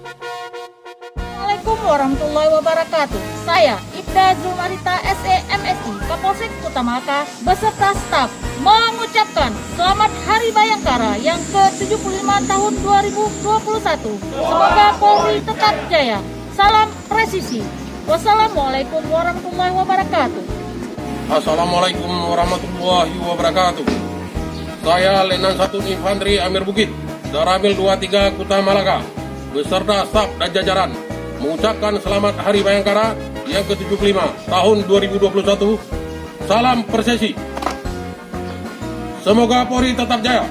Assalamualaikum warahmatullahi wabarakatuh. Saya Ibda Zulmarita SE MSI Kapolsek Kota Malaka beserta staf mengucapkan Selamat Hari Bayangkara yang ke-75 tahun 2021. Semoga Polri tetap jaya. Salam presisi. Wassalamualaikum warahmatullahi wabarakatuh. Assalamualaikum warahmatullahi wabarakatuh. Saya Letnan 1 Infanteri Amir Bukit, Daramil 23 Kota Malaka, beserta staf dan jajaran mengucapkan Selamat Hari Bayangkara yang ke-75 tahun 2021. Salam presisi. Semoga Polri tetap jaya.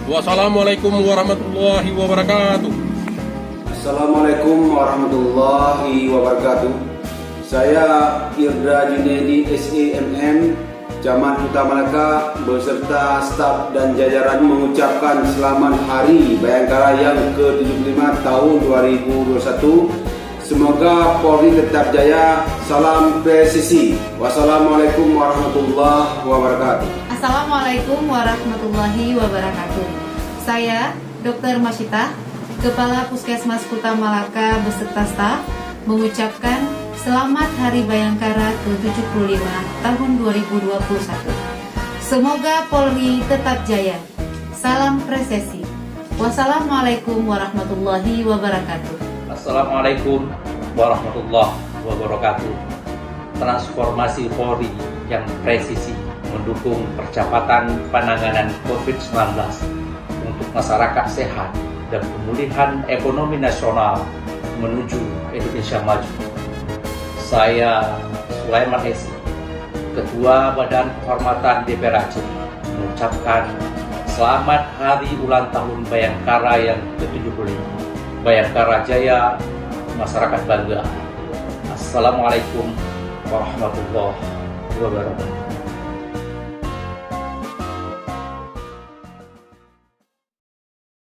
Wassalamualaikum warahmatullahi wabarakatuh. Assalamualaikum warahmatullahi wabarakatuh. Saya Irda Junedi SEMM Camat Kota Malaka beserta staf dan jajaran mengucapkan Selamat Hari Bayangkara yang ke-75 tahun 2021. Semoga Polri tetap jaya. Salam presisi. Wassalamualaikum warahmatullahi wabarakatuh. Assalamualaikum warahmatullahi wabarakatuh. Saya Dr. Masyita, Kepala Puskesmas Kota Malaka beserta staf mengucapkan Selamat Hari Bayangkara ke-75 tahun 2021. Semoga Polri tetap jaya. Salam presisi. Wassalamualaikum warahmatullahi wabarakatuh. Assalamualaikum warahmatullahi wabarakatuh. Transformasi Polri yang presisi mendukung percepatan penanganan COVID-19 untuk masyarakat sehat dan pemulihan ekonomi nasional menuju Indonesia maju. Saya Sulaiman Esi, Ketua Badan Kehormatan DPR Aceh, mengucapkan Selamat Hari Ulang Tahun Bayangkara yang ke-75. Bayangkara Jaya, masyarakat bangga. Assalamualaikum warahmatullahi wabarakatuh.